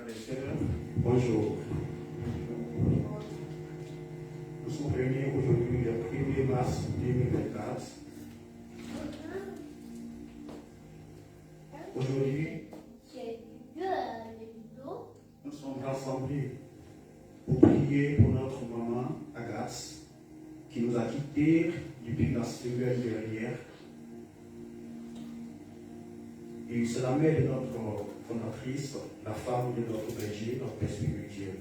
frères et sœurs, bonjour. Nous sommes réunis aujourd'hui le 1er mars 2024. Aujourd'hui, nous sommes rassemblés pour prier pour notre maman Agathe, qui nous a quittés depuis la semaine dernière. Et c'est la mère de notre fondatrice, la femme de notre berger, notre père spirituel.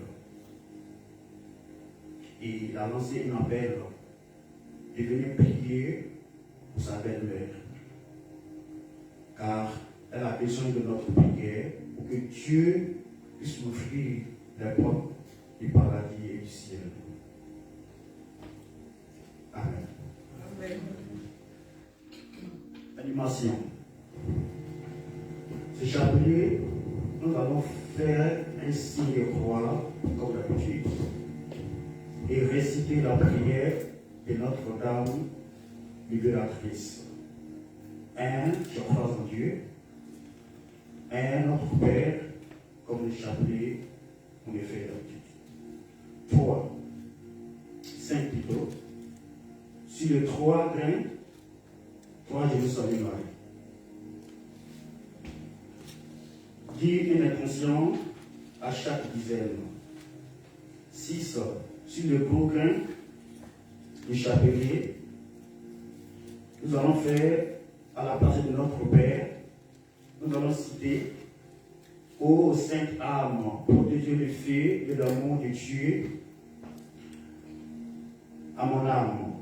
Et il a lancé un appel de venir prier pour sa belle-mère. Car elle a besoin de notre prière pour que Dieu puisse m'offrir les portes du paradis et du ciel. Amen. Amen. Animation. Ce chapelet, nous allons faire un signe de croix, comme d'habitude, et réciter la prière de Notre-Dame libératrice. 1, je crois en Dieu. 1, notre Père, comme le chapelet, on le fait d'habitude. 3, 5 plutôt. Sur les 3 grains, 3 Jérusalem Marie. Dire une intention à chaque dizaine. 6. Sur le gros grain du chapelet, nous allons faire à la place de notre Père, nous allons citer ô sainte âme, protégez le feu de l'amour de Dieu à mon âme,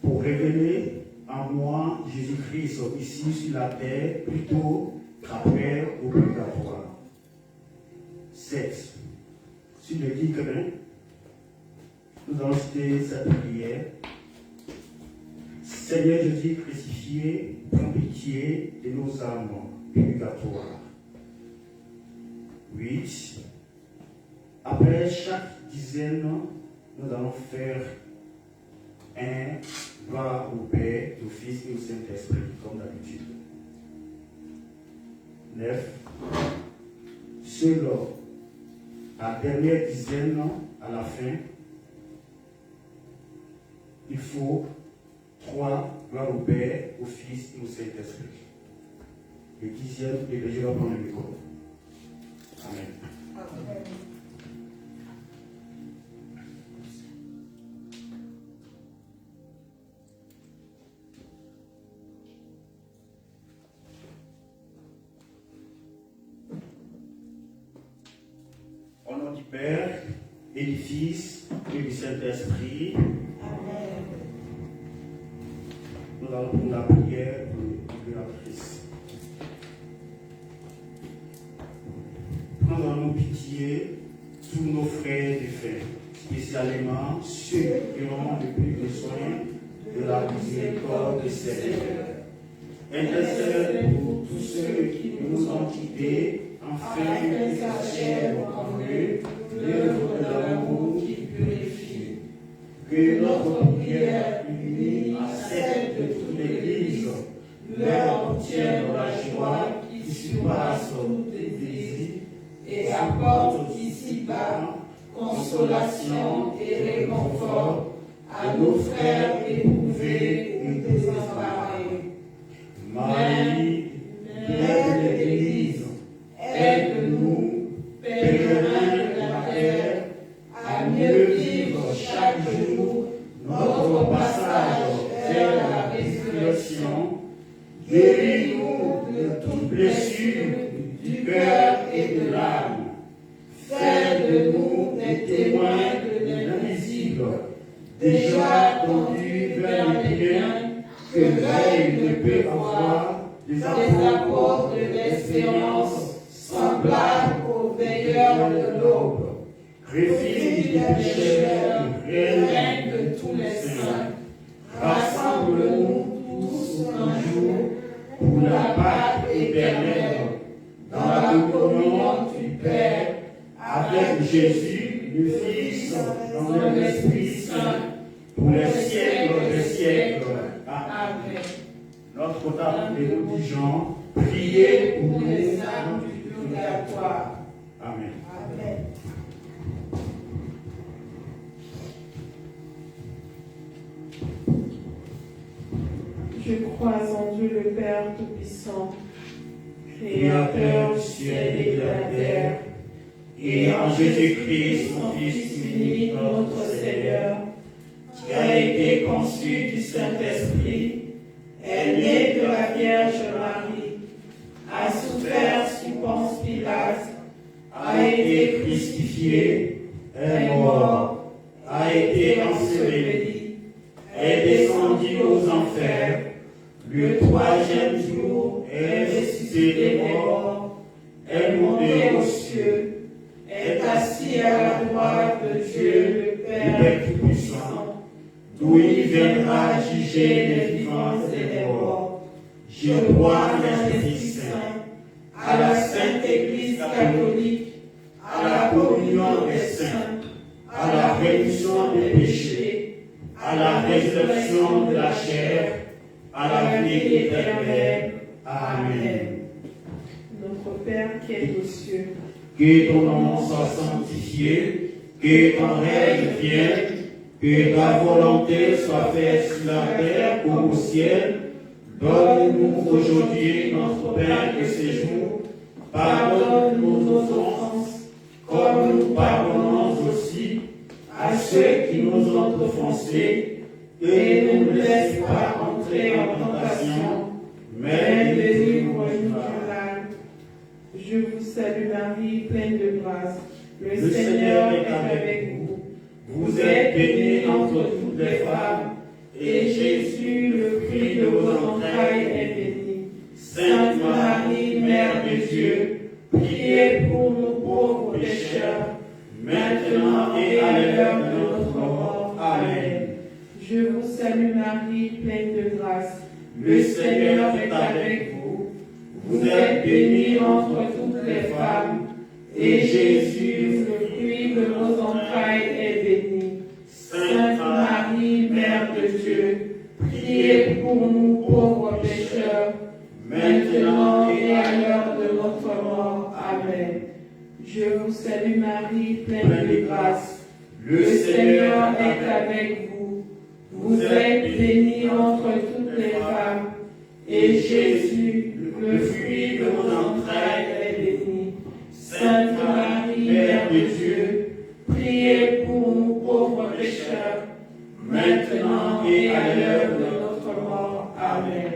pour révéler en moi Jésus-Christ ici sur la terre, plutôt qu'après au purgatoire. 7. Sur le 10 grains, nous allons citer cette prière. Seigneur Jésus crucifié, prends pitié de nos âmes purgatoires. 8. Après chaque dizaine, nous allons faire un gloire au Père, au Fils et au Saint-Esprit, comme d'habitude. 9. Selon la dernière dizaine, à la fin, il faut 3 gloires au Père, au Fils et au Saint-Esprit. Le 10e, et je vais prendre le micro. Amen. Amen. Au nom du Père et du Fils et du Saint-Esprit. Amen. Nous allons pour la prière de la Christ. Prends-nous pitié tous nos frères et frères, spécialement ceux qui ont le plus besoin de la miséricorde du Seigneur. Intercède pour tous ceux qui nous ont quittés, afin que s'achève en eux l'œuvre de l'amour qui purifie. Que notre prière unie à celle de toute l'Église leur obtienne la joie qui surpasse tous les désirs et apporte ici-bas consolation et réconfort à nos frères éprouvés et désemparés. Marie, Mère de l'Église, aide-nous, pèlerins de la terre, à mieux vivre chaque jour notre passage vers la résurrection. Guéris-nous de toute blessure du cœur et de l'âme. Fais de nous des témoins de l'invisible, déjà tendus vers le bien que l'œil ne peut voir, des apôtres de l'espérance, semblables aux veilleurs de l'aube. Refuge des pécheurs, reine de tous les saints, rassemble-nous tous un jour pour la Pâque éternelle, dans la communion du Père, avec Jésus, le Fils, dans l'Esprit Saint, pour les siècles des siècles. Amen. Notre Dame de nous disons, priez pour les âmes du purgatoire. Amen. ciel et de la terre, et en Jésus-Christ, son Fils unique, notre Seigneur, qui a été conçu du Saint-Esprit, est né de la Vierge Marie, a souffert sous Ponce Pilate, a été crucifié, est mort, a été enseveli, est descendu aux enfers, le troisième jour est ressuscité des morts, est monté aux cieux, est assis à la droite de Dieu le Père Tout-Puissant, d'où il viendra juger les vivants et les morts. Je crois en l'Esprit Saint, à la Sainte Église catholique, à la communion des saints, à la rémission des péchés, à la résurrection de la chair, à la vie éternelle. Amen. Notre Père qui es aux cieux, que ton nom soit sanctifié, que ton règne vienne, que ta volonté soit faite sur la terre comme au ciel. Donne-nous aujourd'hui notre pain de ce jour. Pardonne-nous nos offenses, comme nous pardonnons aussi à ceux qui nous ont offensés, et ne nous laisse pas entrer en tentation, mais délivre-nous du mal. Je vous salue Marie, pleine de grâce. Le Seigneur est avec vous. Vous êtes bénie entre toutes les femmes, et Jésus, le fruit de vos entrailles, est béni. Sainte Marie, Mère de Dieu, priez pour nous pauvres pécheurs, maintenant et à l'heure de notre mort. Amen. Je vous salue Marie, pleine de grâce. Le Seigneur est avec vous. Vous êtes bénie entre toutes les femmes, et Jésus, le fruit de vos entrailles, est béni. Sainte Marie, Mère de Dieu, priez pour nous pauvres pécheurs, maintenant et à l'heure de notre mort. Amen. Je vous salue Marie, pleine de grâce. Le Seigneur est avec vous. Vous êtes bénie entre toutes les femmes, et Jésus, le fruit de vos entrailles, est béni. Sainte Marie, Mère de Dieu, priez pour nous pauvres pécheurs, maintenant et à l'heure de notre mort. Amen.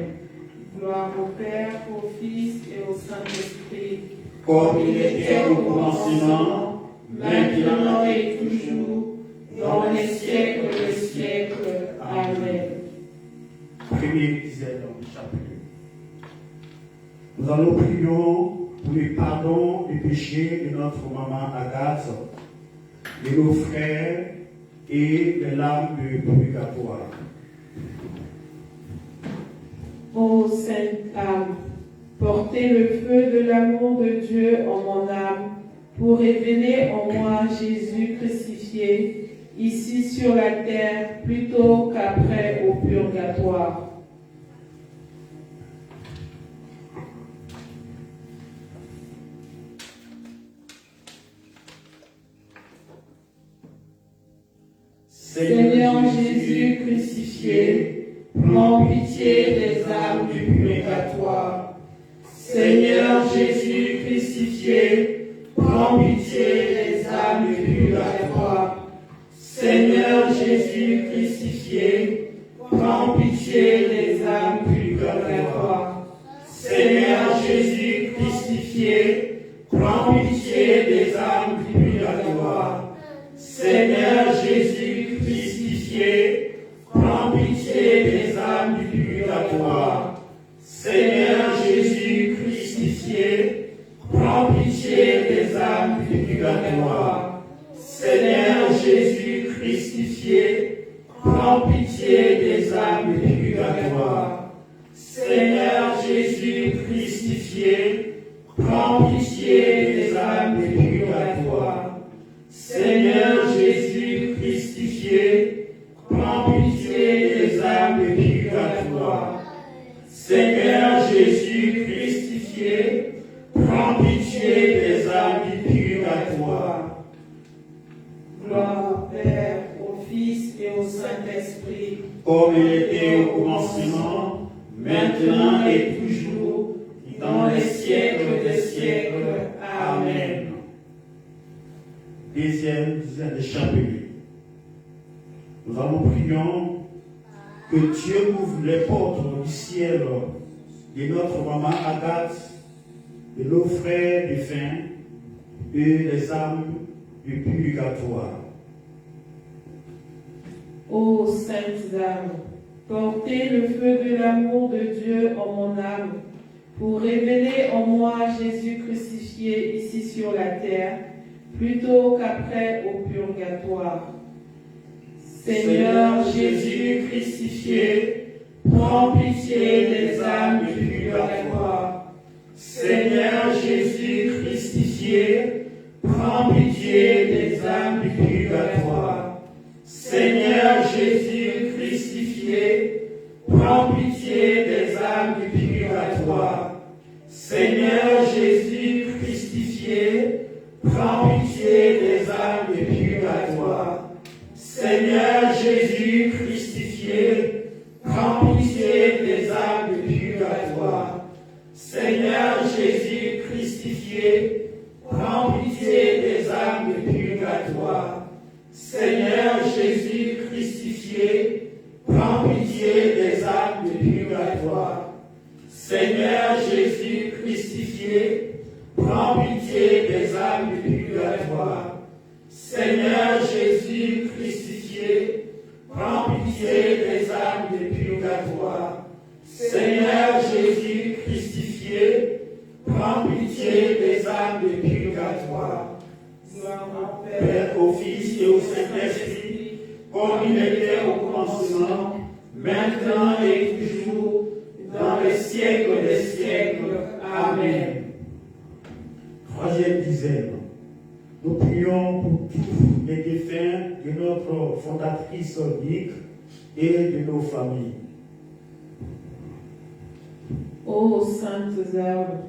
Gloire au Père, au Fils et au Saint-Esprit, comme il était au commencement, maintenant et toujours, dans les siècles des siècles. Amen. Premier dizaine du chapelet. Nous allons prier pour le pardon du péché de notre maman Agathe, de nos frères et de l'âme du purgatoire. Ô sainte âme, portez le feu de l'amour de Dieu en mon âme, pour révéler en moi Jésus crucifié, ici sur la terre, plutôt qu'après au purgatoire. Seigneur Jésus crucifié, prends pitié des âmes du purgatoire. Seigneur Jésus crucifié, prends pitié des âmes du purgatoire. Seigneur Jésus crucifié, prends pitié des âmes du purgatoire. Seigneur Jésus crucifié, prends pitié des âmes du purgatoire. Seigneur Jésus crucifié, prends pitié des âmes du purgatoire. Seigneur Jésus crucifié, prends pitié des âmes du purgatoire. Seigneur Jésus crucifié, prends pitié des âmes du purgatoire. Seigneur Jésus crucifié, prends pitié des âmes du purgatoire. Seigneur Jésus crucifié, prends pitié des âmes du purgatoire. Seigneur Jésus crucifié, prends pitié des âmes du purgatoire. Gloire au Père, au Fils et au Saint-Esprit, comme il était au commencement, maintenant et toujours, dans les siècles des siècles. Amen. Deuxième des chapeliers. Nous allons prier que Dieu ouvre les portes du ciel de notre maman Agathe, de nos frères défunts et des âmes du purgatoire. Ô saintes âmes, portez le feu de l'amour de Dieu en mon âme, pour révéler en moi Jésus crucifié ici sur la terre, plutôt qu'après au purgatoire. Seigneur Jésus crucifié, prends pitié des âmes du purgatoire. Seigneur Jésus crucifié, prends pitié des âmes du purgatoire. Seigneur Jésus crucifié, prends pitié des âmes du purgatoire. Seigneur Jésus crucifié, prends pitié des âmes du purgatoire. Seigneur Jésus crucifié, prends pitié des âmes du purgatoire. Seigneur Jésus crucifié, prends pitié des âmes du purgatoire. Seigneur Jésus crucifié, prends pitié des âmes du purgatoire. Seigneur Jésus crucifié, prends pitié des âmes du purgatoire. Seigneur Jésus crucifié, prends pitié des âmes du purgatoire. Seigneur Jésus crucifié, prends pitié des âmes du purgatoire. Père, au Fils et au Saint-Esprit, comme il était au commencement, maintenant et toujours, dans les siècles des siècles. Amen. Troisième dizaine. Nous prions pour tous les défunts de notre fondatrice Nick et de nos familles. Ô saintes âmes,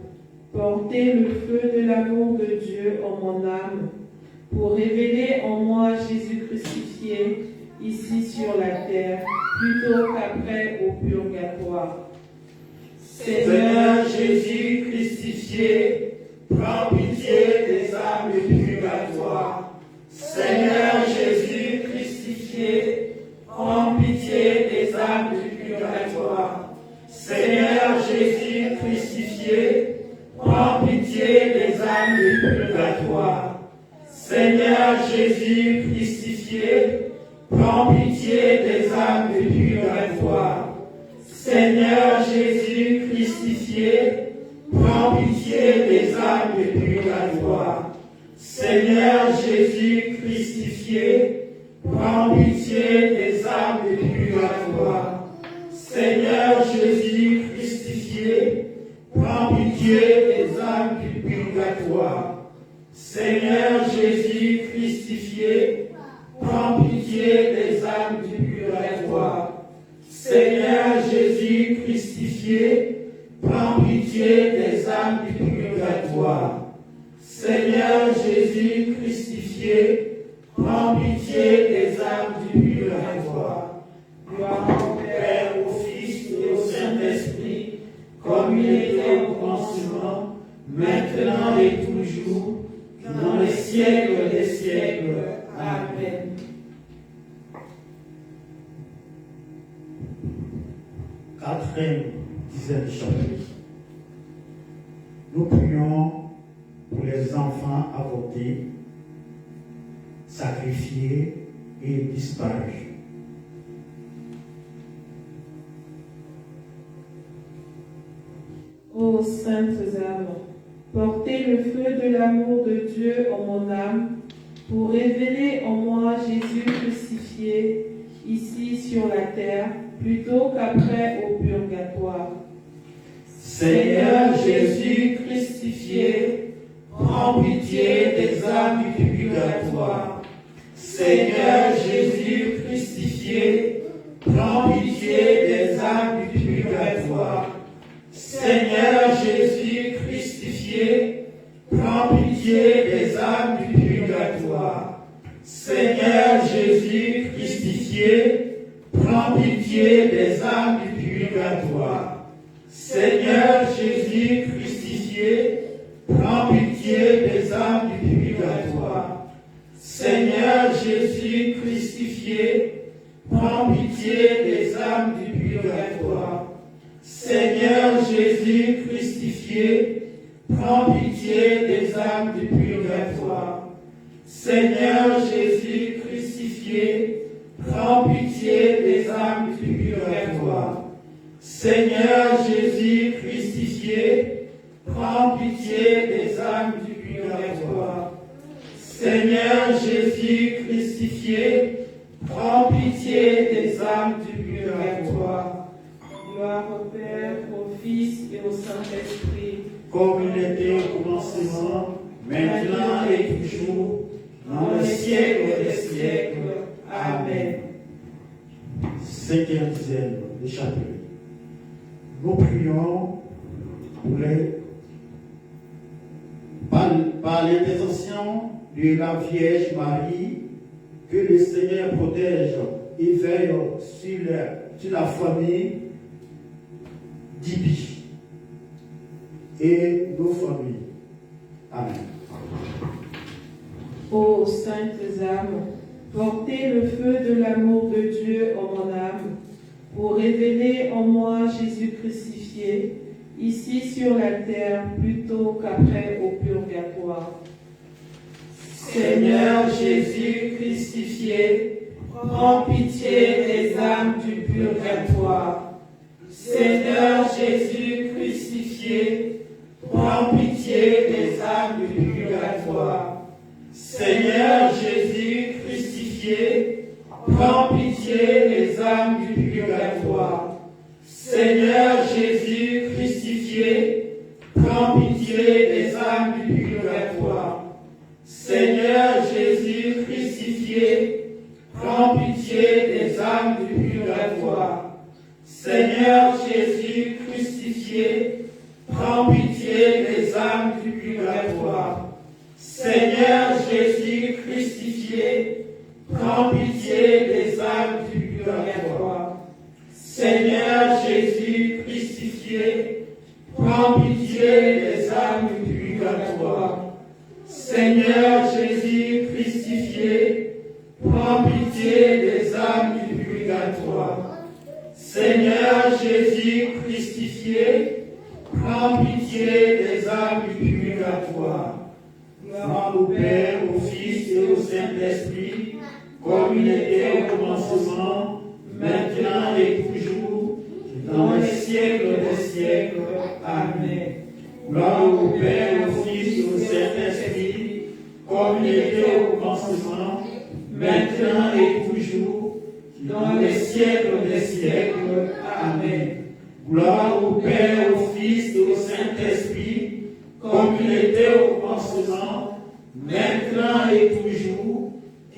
portez le feu de l'amour de Dieu en mon âme, pour révéler en moi Jésus crucifié, ici sur la terre, plutôt qu'après au purgatoire. Seigneur Jésus crucifié, prends pitié des âmes du purgatoire. Seigneur Jésus crucifié, prends pitié des âmes du purgatoire. Seigneur Jésus crucifié, prends pitié des âmes du purgatoire. Seigneur Jésus crucifié, prends pitié des âmes du purgatoire. Seigneur Jésus crucifié, prends pitié des âmes du purgatoire. Seigneur Jésus crucifié, prends pitié des âmes du purgatoire. Seigneur Jésus crucifié, prends pitié des âmes du purgatoire. Seigneur Jésus crucifié, prends pitié des âmes du purgatoire. Seigneur Jésus crucifié, prends pitié des âmes du purgatoire. Seigneur Jésus crucifié, prends pitié des âmes du purgatoire. Gloire au Père, au Fils et au Saint-Esprit, comme il était au commencement, maintenant et toujours, dans les siècles des siècles. Amen. Quatrième dizaine de chapitre. Nous prions pour les enfants avortés, sacrifiés et disparus. Ô saintes âmes, portez le feu de l'amour de Dieu en mon âme, pour révéler en moi Jésus crucifié, ici sur la terre, plutôt qu'après au purgatoire. Seigneur Jésus crucifié, prends pitié des âmes du purgatoire. Seigneur Jésus crucifié, prends pitié des âmes du purgatoire. Seigneur Jésus crucifié, prends pitié des âmes du purgatoire. Seigneur Jésus crucifié, prends pitié des âmes du purgatoire. Seigneur Jésus crucifié, crucifié, prends pitié des âmes du purgatoire. Seigneur Jésus crucifié, prends pitié des âmes du purgatoire. Seigneur Jésus crucifié, prends pitié des âmes du purgatoire. Seigneur Jésus crucifié, prends pitié des âmes du purgatoire. Seigneur Jésus crucifié, prends pitié des âmes du purgatoire. Seigneur Jésus crucifié, prends pitié des âmes du purgatoire. Gloire au Père, au Fils et au Saint-Esprit, comme il était au commencement, maintenant et toujours, dans le siècle des siècles. Amen. Cinquième dizaine du chapelet. Nous prions par l'intercession de la Vierge Marie, que le Seigneur protège et veille sur la famille d'Ibi et nos familles. Amen. ô saintes âmes, portez le feu de l'amour de Dieu en mon âme, pour révéler en moi Jésus crucifié, ici sur la terre plutôt qu'après au purgatoire. Seigneur Jésus crucifié, prends pitié des âmes du purgatoire. Seigneur Jésus crucifié, prends pitié des âmes du purgatoire. Seigneur Jésus crucifié, prends pitié des âmes du purgatoire. Seigneur Jésus crucifié, prends pitié des âmes du purgatoire. Seigneur Jésus crucifié, prends pitié des âmes du purgatoire. Seigneur Jésus crucifié, prends pitié des âmes du purgatoire. Seigneur Jésus crucifié, prends pitié des âmes du purgatoire. Seigneur Jésus crucifié, prends pitié des âmes du purgatoire. Seigneur Jésus crucifié, prends pitié des âmes du purgatoire. Seigneur Jésus crucifié, prends pitié des âmes du purgatoire. Gloire au Père, au Fils et au Saint-Esprit, comme il était au commencement, maintenant et toujours, dans les siècles des siècles. Amen. Gloire au Père, au Fils et au Saint-Esprit, comme il était au commencement, maintenant et toujours, dans les siècles des siècles. Amen. Gloire au Père, au Fils et au Saint-Esprit, comme il était au commencement, maintenant et toujours,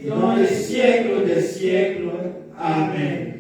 dans les siècles des siècles. Amen.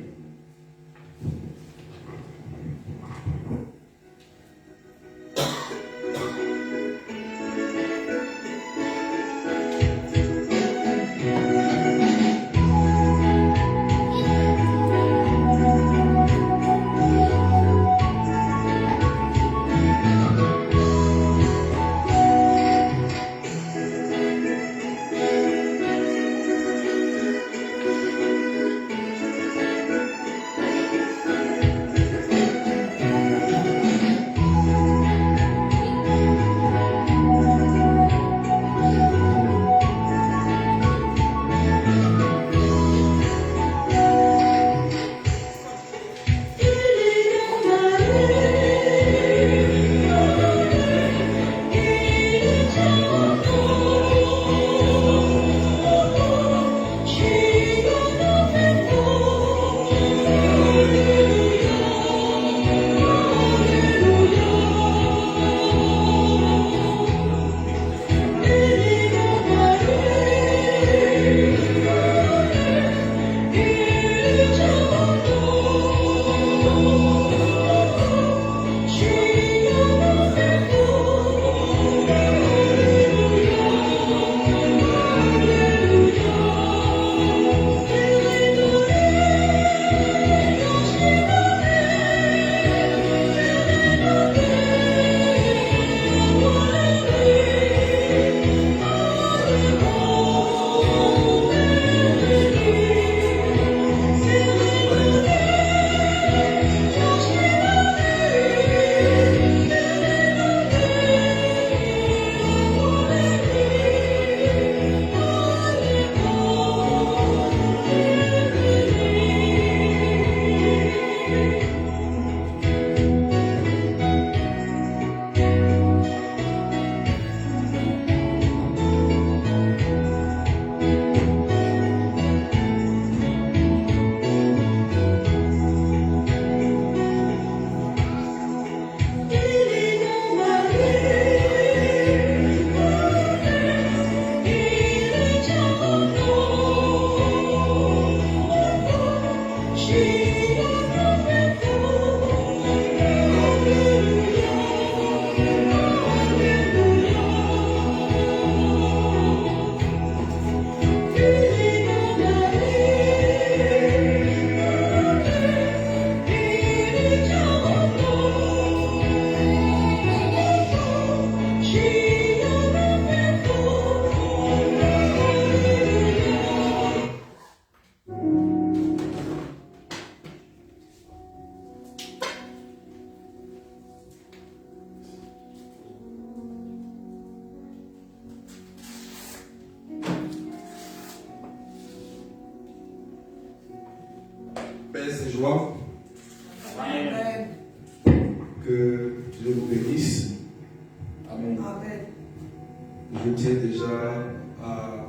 soir. Amen. Que Dieu vous bénisse. Amen. Je tiens déjà à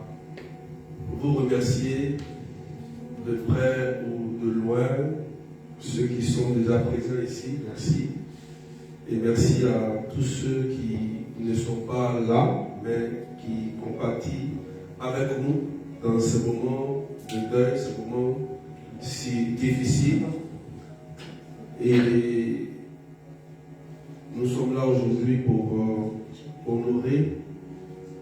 vous remercier de près ou de loin, ceux qui sont déjà présents ici. Merci. Et merci à tous ceux qui ne sont pas là, mais qui compatissent avec nous dans ce moment de deuil, ce moment si difficile. Et nous sommes là aujourd'hui pour honorer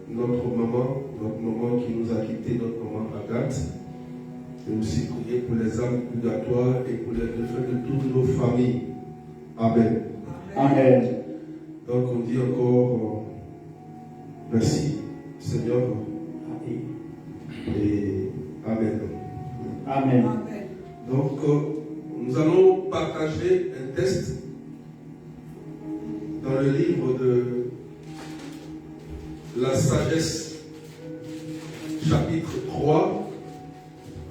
notre maman qui nous a quittés, notre maman Agathe, et aussi prier pour les âmes purgatoires et pour les défunts de toutes nos familles. Amen. Amen. Donc on dit encore merci Seigneur et Amen. Amen. Donc nous allons partager un texte dans le livre de la sagesse, chapitre 3,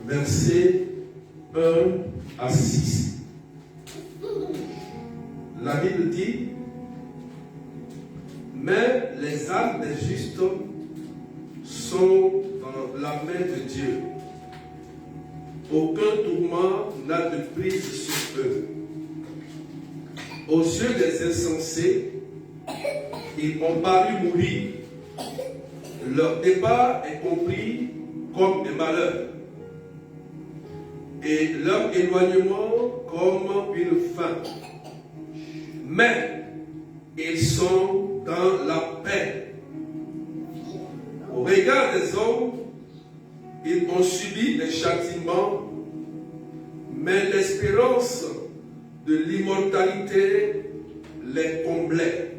versets 1 à 6. La Bible dit: mais les âmes des justes sont dans la main de Dieu. Aucun tourment n'a de prise sur eux. Aux yeux des insensés, ils ont paru mourir. Leur départ est compris comme un malheur, et leur éloignement comme une fin. Mais ils sont dans la paix. Au regard des hommes, ils ont subi des châtiments, mais l'espérance de l'immortalité les comblait.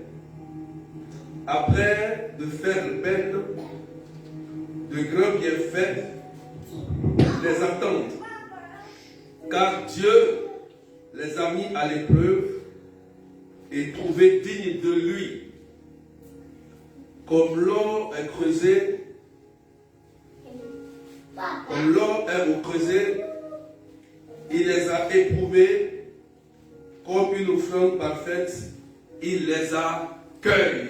Après de faire peine, de grands bienfaits les attendent, car Dieu les a mis à l'épreuve et trouvé digne de lui. Comme l'or est creusé, comme l'or est au creuset, il les a éprouvés comme une offrande parfaite, il les a cueillis.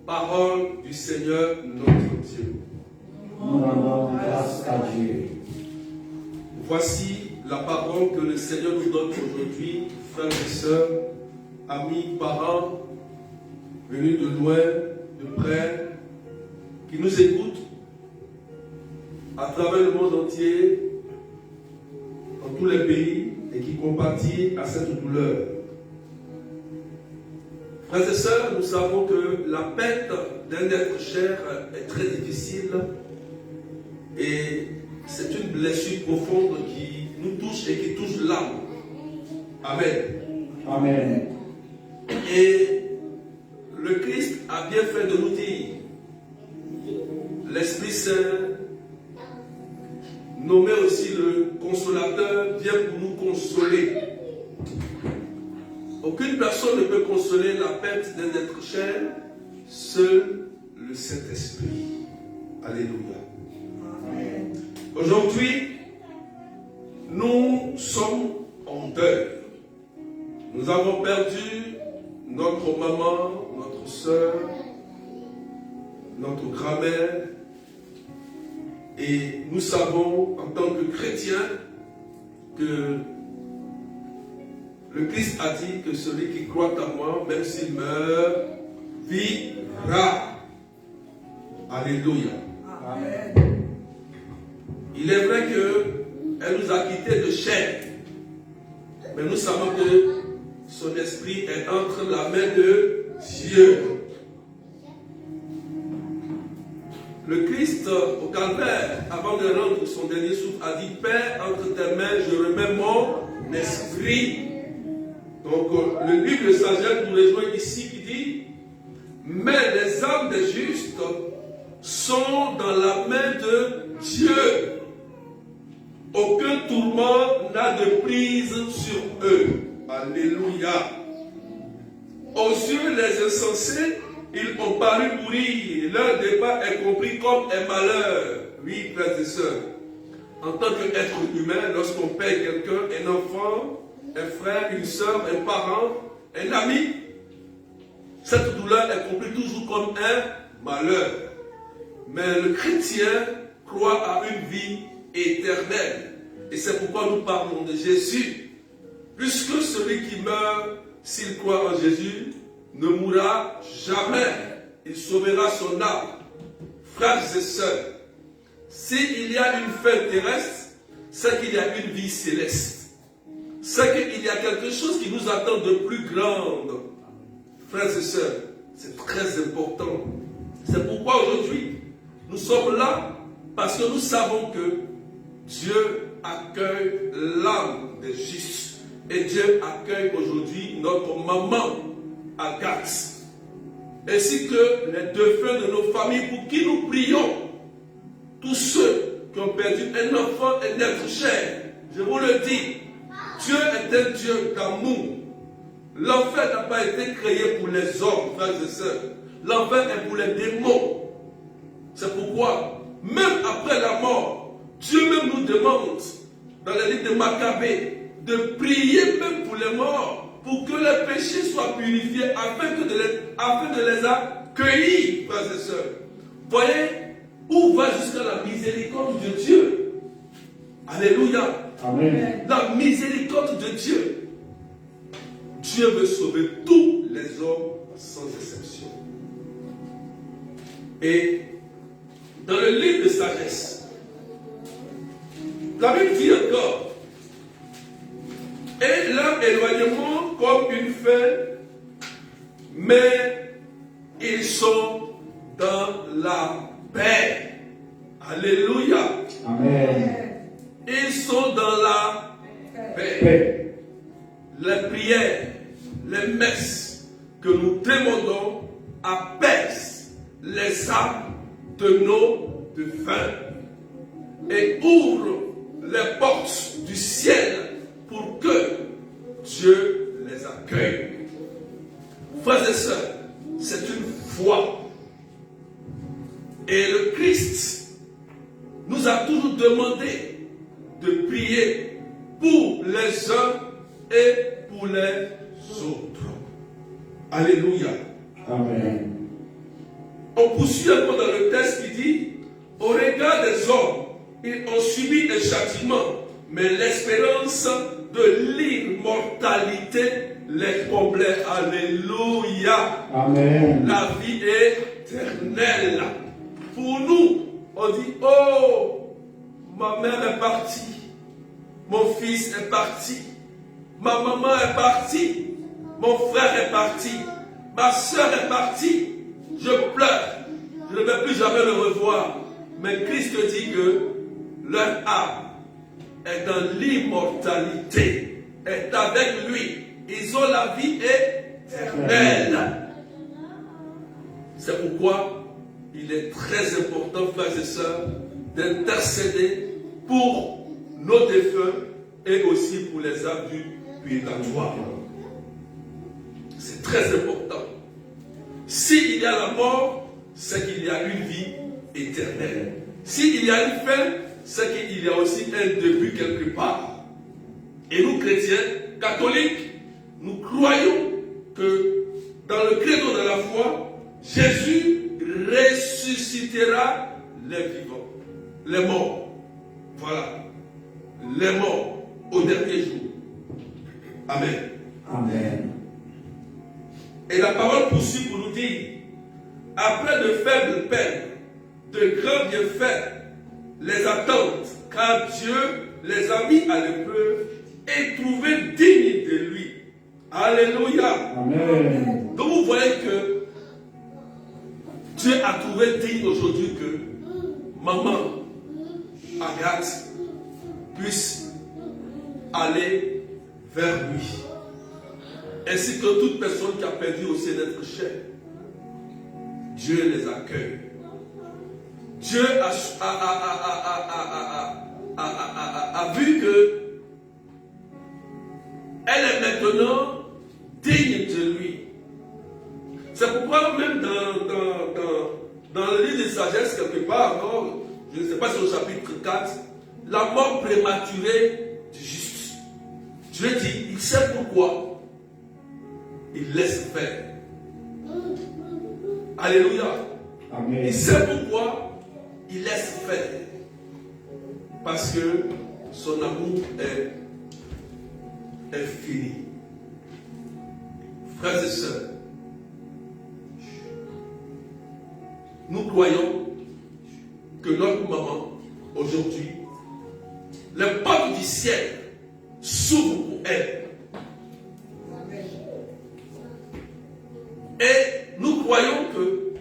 Parole du Seigneur notre Dieu. Nous rendons grâce à Dieu. Voici la parole que le Seigneur nous donne aujourd'hui, frères et sœurs, amis, parents, venus de loin, de près, qui nous écoutent à travers le monde entier, dans tous les pays, et qui compatissent à cette douleur. Frères et sœurs, nous savons que la perte d'un être cher est très difficile et c'est une blessure profonde qui nous touche et qui touche l'âme. Amen. Amen. Et le Christ a bien fait de nous dire, l'Esprit Saint, nommé aussi le Consolateur, vient pour nous consoler. Aucune personne ne peut consoler la perte d'un être cher, seul le Saint-Esprit. Alléluia. Amen. Aujourd'hui, nous sommes en deuil. Nous avons perdu notre maman, notre soeur, notre grand-mère. Et nous savons, en tant que chrétiens, que le Christ a dit que celui qui croit en moi, même s'il meurt, vivra. Alléluia. Amen. Il est vrai qu'elle nous a quittés de chair. Mais nous savons que son esprit est entre la main de Dieu. Le Christ, au calvaire, avant de rendre son dernier souffle, a dit: Père, entre tes mains, je remets mon esprit. Donc, le livre de sagesse nous rejoint ici qui dit: mais les âmes des justes sont dans la main de Dieu. Aucun tourment n'a de prise sur eux. Alléluia. Aux yeux des insensés, ils ont paru mourir. Leur départ est compris comme un malheur. Oui, frères et sœurs. en tant qu'être humain, lorsqu'on perd quelqu'un, un enfant, un frère, une soeur, un parent, un ami, cette douleur est comprise toujours comme un malheur. Mais le chrétien croit à une vie éternelle. Et c'est pourquoi nous parlons de Jésus. Puisque celui qui meurt, s'il croit en Jésus, ne mourra jamais. Il sauvera son âme. Frères et sœurs, s'il y a une fin terrestre, c'est qu'il y a une vie céleste. C'est qu'il y a quelque chose qui nous attend de plus grande. Frères et sœurs, c'est très important. C'est pourquoi aujourd'hui, nous sommes là parce que nous savons que Dieu accueille l'âme des justes. Et Dieu accueille aujourd'hui notre maman Agathe, ainsi que les défunts de nos familles pour qui nous prions. Tous ceux qui ont perdu un enfant, un être cher. Je vous le dis, Dieu est un Dieu d'amour. L'enfer n'a pas été créé pour les hommes, frères et sœurs. L'enfer est pour les démons. C'est pourquoi, même après la mort, Dieu même nous demande, dans les livres de Maccabée, de prier même pour les morts, pour que les péchés soient purifiés, afin de les accueillir, frères et sœurs. Voyez où va jusqu'à la miséricorde de Dieu. Alléluia. Amen. La miséricorde de Dieu. Dieu veut sauver tous les hommes sans exception. Et dans le livre de sagesse, la Bible dit encore, et leur éloignement comme une fin, mais ils sont dans la paix. Alléluia. Amen. Ils sont dans la paix. Paix. Les prières, les messes que nous demandons apaisent les âmes de nos défunts et ouvrent les portes du ciel pour que Dieu les accueille. Frères et sœurs, c'est une foi. Et le Christ nous a toujours demandé de prier pour les uns et pour les autres. Alléluia. Amen. On poursuit encore dans le texte qui dit, au regard des hommes, ils ont subi un châtiment, mais l'espérance de l'immortalité les comblait. Alléluia. Amen. La vie éternelle. Pour nous, on dit, oh, ma mère est partie, mon fils est parti, ma maman est partie, mon frère est parti, ma soeur est partie, je pleure, je ne vais plus jamais le revoir. Mais Christ dit que leur âme est dans l'immortalité, est avec lui. Ils ont la vie éternelle. C'est pourquoi il est très important, frères et sœurs, d'intercéder pour nos défunts et aussi pour les âmes du purgatoire. C'est très important. S'il y a la mort, c'est qu'il y a une vie éternelle. S'il y a une fin, c'est qu'il y a aussi un début quelque part. Et nous, chrétiens, catholiques, nous croyons que dans le credo de la foi, Jésus ressuscitera les vivants, les morts. Voilà. Les morts au dernier jour. Amen. Amen. Et la parole poursuit pour nous dire, après de faibles peines, de grands bienfaits les attendent, car Dieu les a mis à l'épreuve et trouvé dignes de lui. Alléluia. Amen. Donc vous voyez que Dieu a trouvé digne aujourd'hui que maman Agathe puisse aller vers lui. Ainsi que toute personne qui a perdu aussi un être cher. Dieu les accueille. Dieu a vu que elle est maintenant digne de lui. C'est pourquoi même dans le livre de sagesse, quelque part, je ne sais pas si au chapitre 4, la mort prématurée du juste. Dieu dit, il sait pourquoi il laisse faire. Alléluia. Amen. Il sait pourquoi il laisse faire. Parce que son amour est fini. Frères et sœurs, nous croyons que notre maman, aujourd'hui, les portes du ciel s'ouvrent pour elle. Et nous croyons que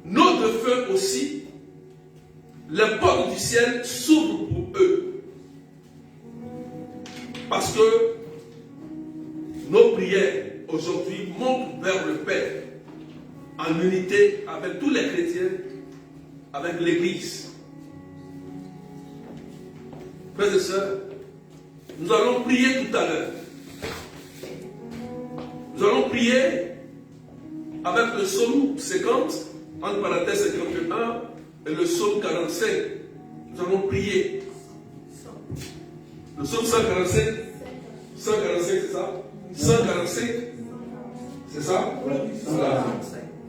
nos défunts aussi, les portes du ciel s'ouvrent pour eux. Parce que nos prières aujourd'hui montent vers le Père en unité avec tous les chrétiens, avec l'Église. Frères et sœurs, nous allons prier tout à l'heure. Nous allons prier avec le psaume 50, entre parenthèses 51, et le psaume 45. Nous allons prier. Le psaume 145, 145 c'est ça? 145, c'est ça? Voilà.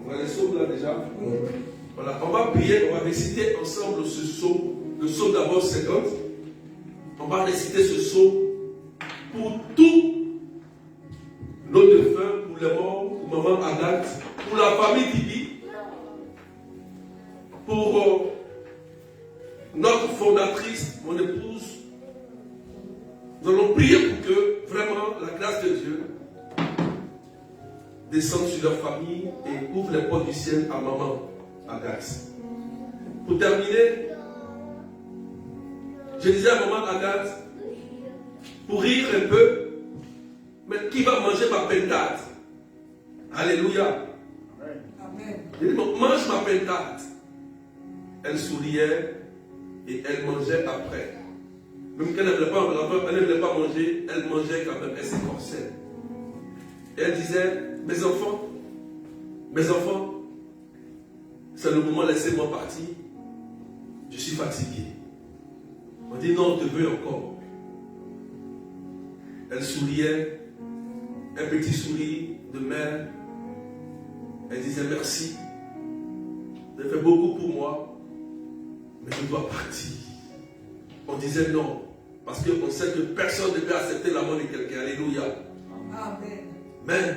On va les psaumes là déjà. Voilà, on va prier, on va réciter ensemble ce psaume. Le psaume d'abord 50. On va réciter ce psaume pour tous nos défunts, pour les morts, pour maman Agathe, pour la famille Bibi, pour notre fondatrice, mon épouse. Nous allons prier pour que vraiment la grâce de Dieu descende sur leur famille et ouvre les portes du ciel à maman Agathe. Pour terminer, je disais à maman Agathe, pour rire un peu, mais qui va manger ma pentade? Alléluia. Amen. Je dis, mange ma pentade. Elle souriait et elle mangeait après. Même qu'elle n'aimait pas manger, elle mangeait quand même, elle s'efforçait. Et elle disait, mes enfants, c'est le moment, laissez-moi partir. Je suis fatigué. On dit, non, on te veut encore. Elle souriait, un petit sourire de mère. Elle disait, merci. Vous avez fait beaucoup pour moi, mais je dois partir. On disait non, parce qu'on sait que personne ne peut accepter la mort de quelqu'un. Alléluia. Amen. Mais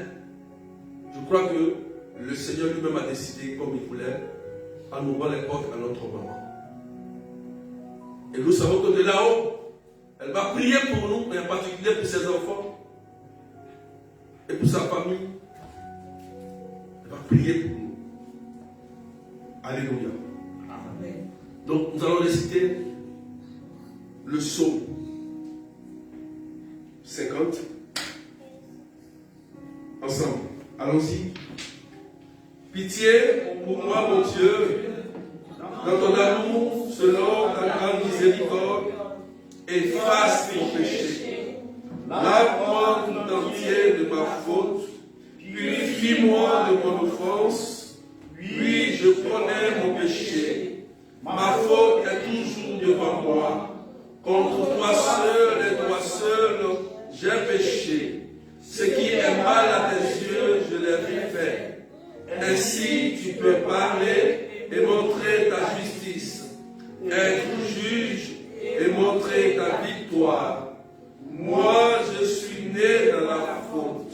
je crois que le Seigneur lui-même a décidé comme il voulait, en ouvrant les portes à notre maman. Et nous savons que de là-haut, elle va prier pour nous, et en particulier pour ses enfants et pour sa famille. Elle va prier pour nous. Alléluia. Amen. Donc nous allons réciter le psaume 50 ensemble. Allons-y. Pitié pour moi, mon Dieu, dans ton amour, selon ta grande miséricorde, efface mon péché. Lave-moi tout entier de ma faute, purifie-moi de mon offense. Oui, je connais mon péché. Ma faute est toujours devant moi. Contre toi seul et toi seul, j'ai péché. Ce qui est mal à tes yeux, je l'ai fait. Ainsi, tu peux parler et montrer ta justice, être juge et montrer ta victoire. Moi, je suis né dans la faute.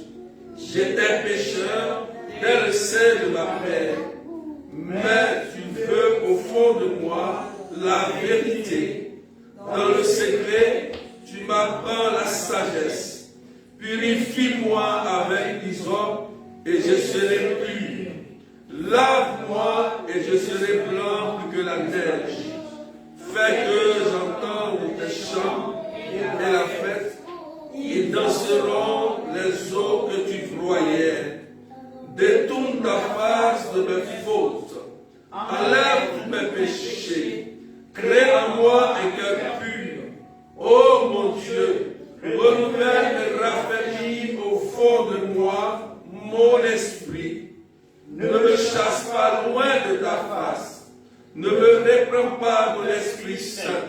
J'étais pécheur dès le sein de ma mère. Mais tu veux au fond de moi la vérité. Dans le secret, tu m'apprends la sagesse. Purifie-moi avec l'hysope et je serai pur. Lave-moi et je serai blanc plus que la neige. Fais que j'entende tes chants et la fête. Ils danseront les eaux que tu broyais. Détourne ta face de mes fautes. Enlève tous mes péchés. Crée en moi un cœur pur. Oh mon Dieu, renouvelle et raffermis au fond de moi mon esprit. Ne me chasse pas loin de ta face. Ne me reprends pas de l'Esprit Saint.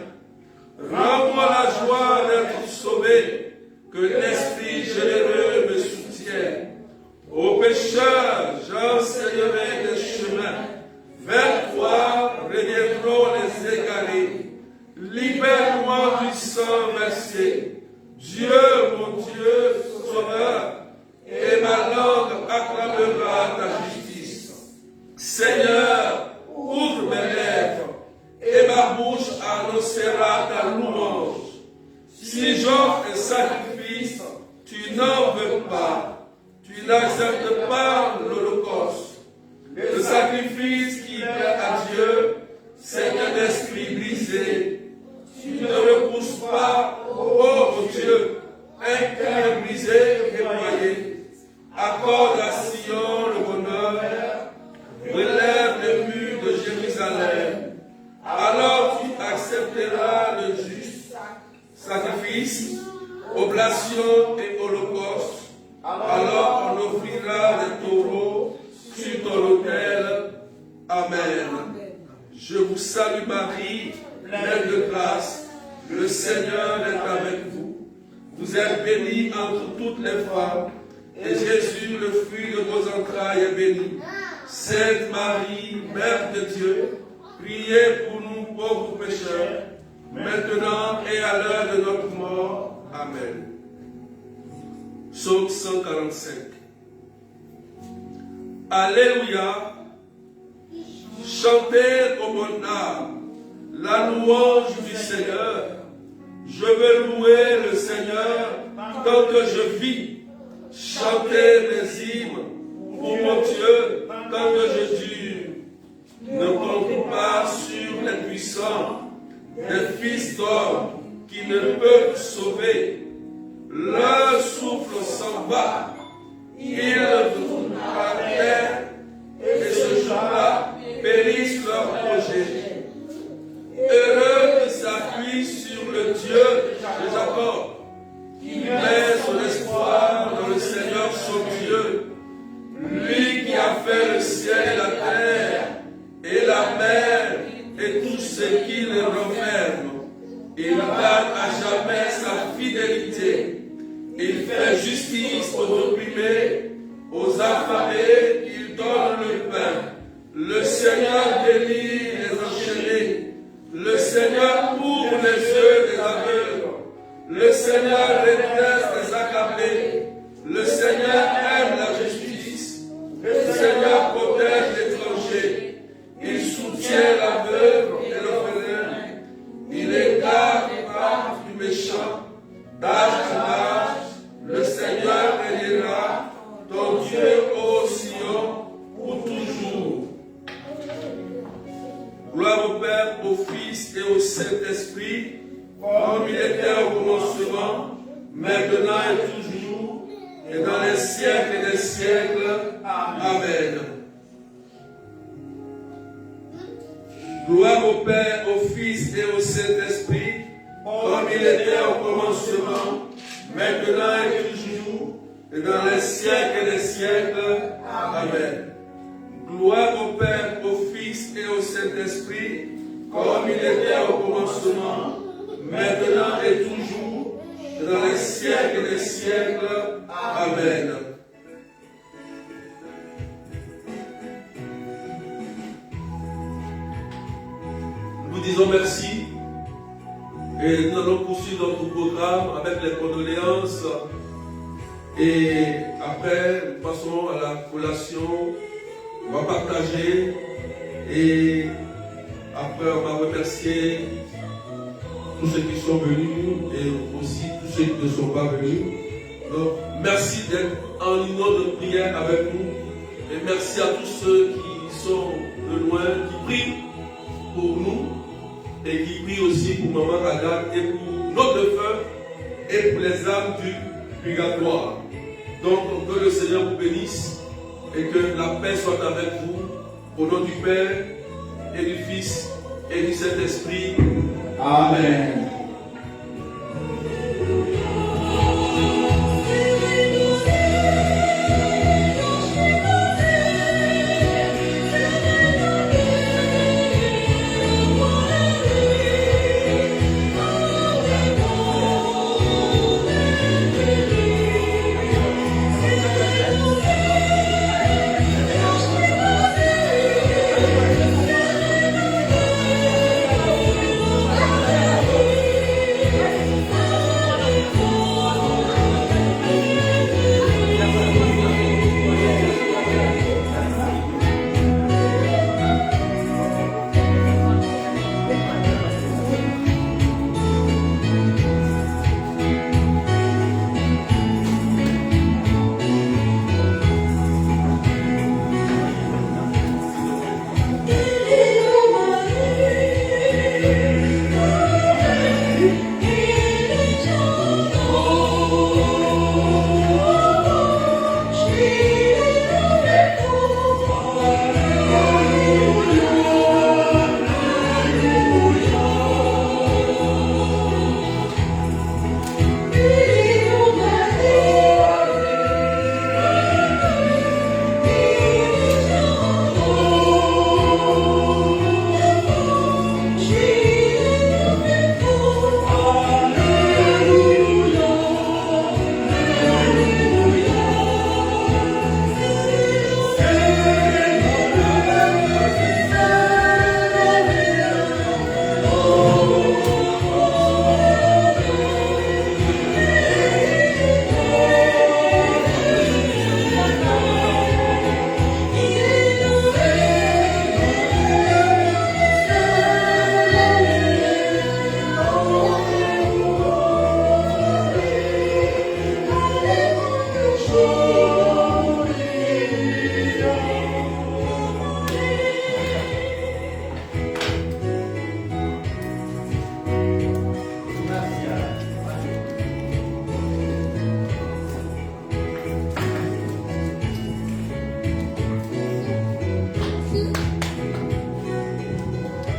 Rends-moi la joie d'être sauvé, que l'esprit généreux me soutienne. Aux pécheurs, j'enseignerai des chemins. Vers toi reviendront les égarés. Libère-moi du sang versé. Dieu, mon Dieu, sauveur, et ma langue acclamera ta justice. Seigneur, ouvre mes lèvres, et ma bouche annoncera ta louange. Si j'offre un sacrifice, tu n'en veux pas. Tu n'acceptes pas l'holocauste. Le sacrifice qui plaît à Dieu, c'est un esprit brisé. Tu ne repousses pas, ô Dieu, un cœur brisé et broyé. Accorde à Sion le bonheur, relève les murs de Jérusalem. Alors tu accepteras le juste sacrifice, oblation et holocauste. Alors on offrira des taureaux sur ton autel. Amen. Je vous salue Marie, pleine de grâce. Le Seigneur est avec vous. Vous êtes bénie entre toutes les femmes, et Jésus, le fruit de vos entrailles, est béni. Sainte Marie, Mère de Dieu, priez pour nous pauvres pécheurs, maintenant et à l'heure de notre mort. Amen. Psaume 145. Alléluia. Chantez au mon âme la louange du Seigneur. Je veux louer le Seigneur tant que je vis. Chantez des hymnes pour mon Dieu tant que je dure. Ne compte pas sur les puissants, des fils d'hommes qui ne peuvent sauver. Leur souffle s'en va, ils tournent à terre, et ce jour-là périssent leurs projets. Heureux qui s'appuie sur le Dieu de Jacob, qui met son espoir dans le Seigneur son Dieu, lui qui a fait le ciel et la terre, et la mer, et tout ce qui les renferme. Il garde à jamais sa fidélité. Il fait justice aux opprimés, aux affamés, il donne le pain. Le Seigneur délivre les enchaînés. Le Seigneur ouvre les yeux des aveugles. Le Seigneur redresse les accablés. Le Seigneur aime la justice. Le Seigneur protège l'étranger. Il soutient la veuve et l'orphelin. Il écarte les pas du méchant. D'âge en âge, le Seigneur régnera, ton Dieu ô Sion, pour toujours. Gloire au Père, au Fils et au Saint-Esprit, comme il était au commencement, maintenant et toujours, et dans les siècles des siècles. Amen. Gloire au Père, au Fils et au Saint-Esprit, comme il était au commencement, maintenant et toujours, et dans les siècles des siècles. Amen. Gloire au Père, au Fils et au Saint-Esprit, comme il était au commencement, maintenant et toujours, et dans les siècles des siècles. Amen. Nous disons merci. Et nous allons poursuivre notre programme avec les condoléances. Et après, nous passons à la collation. On va partager. Et après, on va remercier tous ceux qui sont venus et aussi tous ceux qui ne sont pas venus. Donc, merci d'être en union de prière avec nous. Et merci à tous ceux qui sont de loin, qui prient pour nous. Et qui prie aussi pour Maman Agathe et pour nos défunts et pour les âmes du purgatoire. Donc, que le Seigneur vous bénisse et que la paix soit avec vous. Au nom du Père et du Fils et du Saint-Esprit. Amen.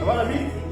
va la vie?